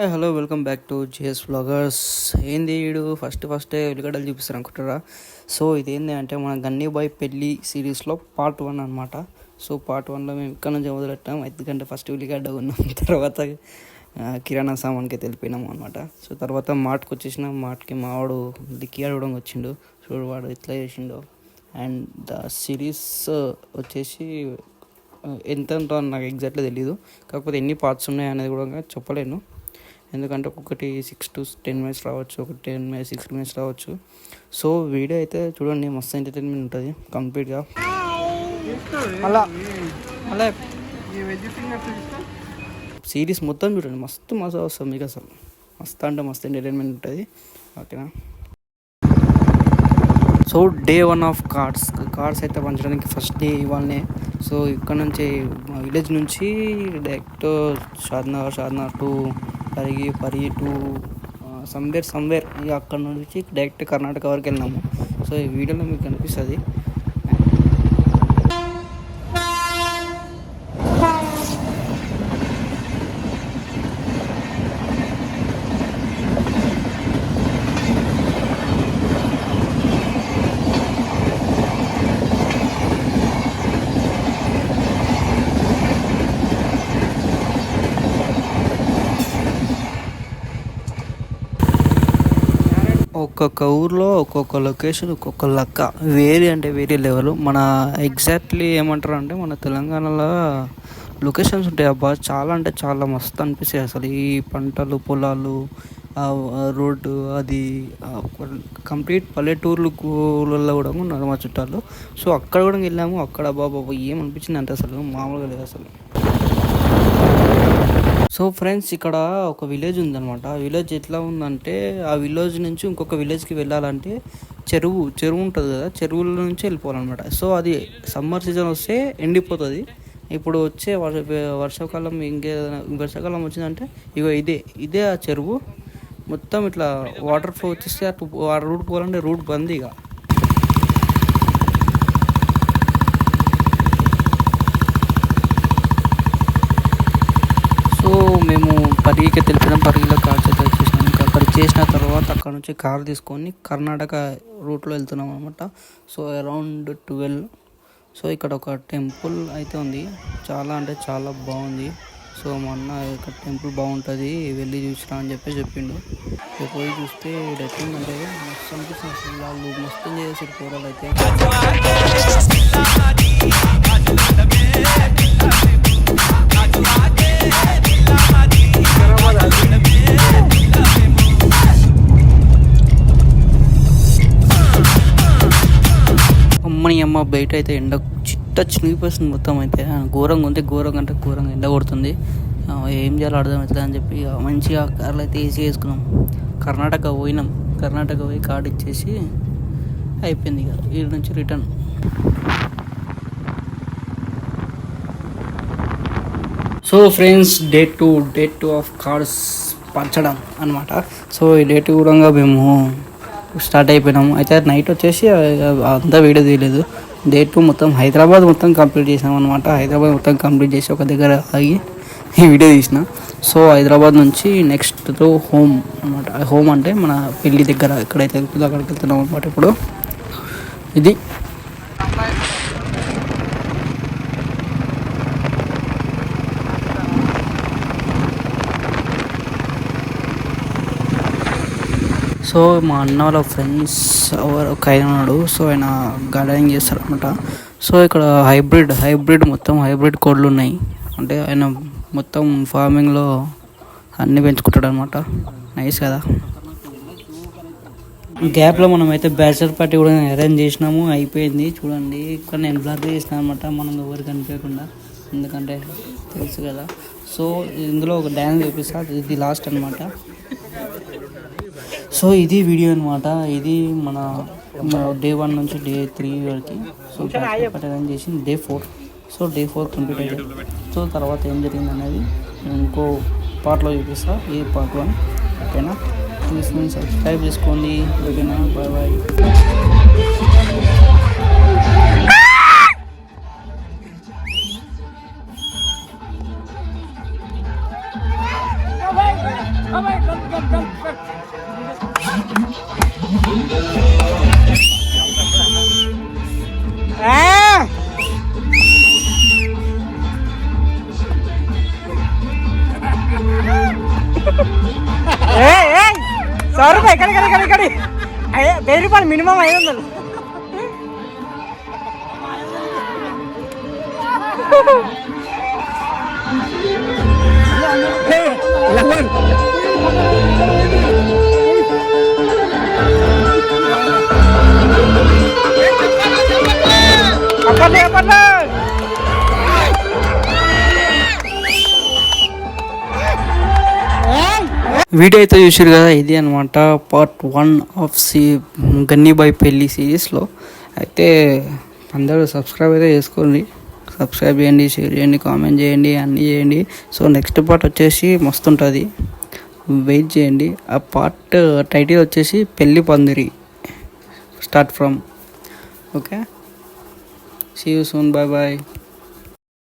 Hi hello welcome back to GS vloggers. ఏంది వీడు first ఉల్లిగడ్డలు చూపిస్తారు అనుకుంటారా? సో ఇదేంటి అంటే మన గన్నీ బాయ్ పెళ్ళి సిరీస్లో పార్ట్ 1 అనమాట. సో పార్ట్ 1లో మేము ఇక్కడ నుంచి మొదలెట్టాం. ఎందుకంటే ఫస్ట్ ఉల్లిగడ్డ ఉన్నాం, తర్వాత కిరాణా సామాన్కి తెలిపినాము అనమాట. సో తర్వాత మార్ట్కి వచ్చేసినాం. మార్ట్కి మావాడు డిక్కీ ఆడడం వచ్చిండు. చూడు వాడు ఎట్లా చేసిండో. అండ్ ద సిరీస్ వచ్చేసి ఎంత ఉంటుందో నాకు ఎగ్జాక్ట్గా తెలీదు. కాకపోతే ఎన్ని పార్ట్స్ ఉన్నాయి అనేది కూడా చెప్పలేను. ఎందుకంటే ఒక్కొక్కటి 6 to 10 minutes రావచ్చు, ఒక 6 minutes రావచ్చు. సో వీడియో అయితే చూడండి, మస్తు ఎంటర్టైన్మెంట్ ఉంటుంది కంప్లీట్గా. అలా సిరీస్ మొత్తం చూడండి, మస్తు మజా వస్తుంది మీకు. అసలు మస్తు అంటే మస్తు ఎంటర్టైన్మెంట్ ఉంటుంది. ఓకేనా? సో డే 1 ఆఫ్ కార్డ్స్ అయితే పంచడానికి ఫస్ట్ డే ఇవాళనే. సో ఇక్కడ నుంచి మా విలేజ్ నుంచి direct Shadnagar to Parigi to somewhere ఇక అక్కడ నుంచి డైరెక్ట్ కర్ణాటక వరకు వెళ్ళినాము. సో ఈ వీడియోలో మీకు కనిపిస్తుంది. ఒక్కొక్క ఊర్లో ఒక్కొక్క లొకేషన్, ఒక్కొక్క లెక్క, వేరే లెవెల్. మన ఎగ్జాక్ట్లీ ఏమంటారు అంటే మన తెలంగాణలో లొకేషన్స్ ఉంటాయి అబ్బా, చాలా అంటే చాలా మస్తు అనిపిస్తాయి అసలు. ఈ పంటలు, పొలాలు, రోడ్డు, అది కంప్లీట్ పల్లెటూర్లలో కూడా ఉన్నారు మా చుట్టాలు. సో అక్కడ కూడా వెళ్ళాము. అక్కడ బాబా ఏమనిపించింది అంటే అసలు మామూలుగా లేదు అసలు. సో ఫ్రెండ్స్, ఇక్కడ ఒక విలేజ్ ఉందన్నమాట. ఆ విలేజ్ ఎట్లా ఉందంటే, ఆ విలేజ్ నుంచి ఇంకొక విలేజ్కి వెళ్ళాలంటే చెరువు ఉంటుంది కదా, చెరువుల నుంచి వెళ్ళిపోవాలన్నమాట. సో అది సమ్మర్ సీజన్ వస్తే ఎండిపోతుంది. ఇప్పుడు వచ్చే వర్షాకాలం వర్షాకాలం వచ్చిందంటే ఇగో ఇదే ఆ చెరువు. మొత్తం ఇట్లా వాటర్ ఫ్లో వచ్చేస్తే ఆ రూట్ పోవాలంటే రూట్ బంద్ ఇక. సో మేము పరిగికి తెలిపినాం. పరిగిలో కార్ చేత చేసినాం. ఇంకా అక్కడ చేసిన తర్వాత అక్కడ నుంచి కార్ తీసుకొని కర్ణాటక రూట్లో వెళ్తున్నాం అనమాట. So around 12. సో ఇక్కడ ఒక టెంపుల్ అయితే ఉంది, చాలా అంటే చాలా బాగుంది. సో మొన్న ఇక్కడ టెంపుల్ బాగుంటుంది, వెళ్ళి చూసిరా అని చెప్పిండు. పోయి చూస్తే ఎట్లుందంటే మస్తు అనిపిస్తుంది అసలు. వాళ్ళు మస్తు చేసేసారు కూరలు అయితే. అమ్మని అమ్మ బయట అయితే ఎండ చినిగిపోతుంది మొత్తం. అయితే ఘోరంగా ఉంది, ఘోరంగా ఎండ కొడుతుంది. ఏం చేయాలో అర్థమవుతుంది అని చెప్పి మంచిగా కార్లు అయితే ఏసీ వేసుకున్నాం. కర్ణాటక పోయి కార్డు ఇచ్చేసి అయిపోయింది. ఇక వీళ్ళ నుంచి return. So friends, day two of cards పంచడం అనమాట. సో ఈ డే 2 కూడా మేము స్టార్ట్ అయిపోయినాము. అయితే నైట్ వచ్చేసి అంతా వీడియో తీయలేదు. డే 2 మొత్తం హైదరాబాద్ మొత్తం కంప్లీట్ చేసినాం అనమాట. హైదరాబాద్ మొత్తం కంప్లీట్ చేసి ఒక దగ్గర ఆగి ఈ వీడియో తీసిన. సో హైదరాబాద్ నుంచి నెక్స్ట్ హోమ్ అనమాట. హోమ్ అంటే మన పెళ్ళి దగ్గర ఎక్కడైతే వెళ్తుందో అక్కడికి వెళ్తున్నాం అనమాట. ఇప్పుడు ఇది సో మా అన్న వాళ్ళ ఫ్రెండ్స్ ఒక ఆయన ఉన్నాడు. సో ఆయన గార్డెనింగ్ చేస్తారు అనమాట. సో ఇక్కడ హైబ్రిడ్ మొత్తం హైబ్రిడ్ కోళ్ళు ఉన్నాయి. అంటే ఆయన మొత్తం ఫార్మింగ్లో అన్నీ పెంచుకుంటాడు అనమాట. నైస్ కదా. గ్యాప్లో మనం అయితే బ్యాచిలర్ పార్టీ కూడా అరేంజ్ చేసినాము, అయిపోయింది. చూడండి, ఇక్కడ నేను బ్లాగ్ చేసినాను అనమాట, మనం ఎవరికి కనిపించకుండా, ఎందుకంటే తెలుసు కదా. సో ఇందులో ఒక డ్యాన్స్ చూపిస్తా, ఇది లాస్ట్ అనమాట. సో ఇది వీడియో అనమాట. ఇది మన డే 1 నుంచి డే 3 వరకు. సో అరేంజ్ చేసింది డే 4. సో డే 4 కంప్లీట్ అయ్యింది. సో తర్వాత ఏం జరిగింది అనేది ఇంకో పార్ట్లో చూపిస్తా. ఇది పార్ట్ 1. ఓకేనా? ప్లీజ్ సబ్స్క్రైబ్ చేసుకోండి. ఓకేనా? బాయ్. Bye. ₹100 ఇక్కడ 1000 రూపాయలు మినిమం 500. వీడియో అయితే చూసారు కదా, ఇది అనమాట పార్ట్ 1 ఆఫ్ గన్నీబాయ్ పెళ్ళి సిరీస్లో. అయితే అందరూ సబ్స్క్రైబ్ అయితే చేసుకోండి, సబ్స్క్రైబ్ చేయండి, షేర్ చేయండి, కామెంట్ చేయండి, అన్నీ చేయండి. సో నెక్స్ట్ పార్ట్ వచ్చేసి మస్తు ఉంటుంది, వెయిట్ చేయండి. ఆ పార్ట్ టైటిల్ వచ్చేసి Pelli Pandiri, start from. Okay, see you soon, bye bye.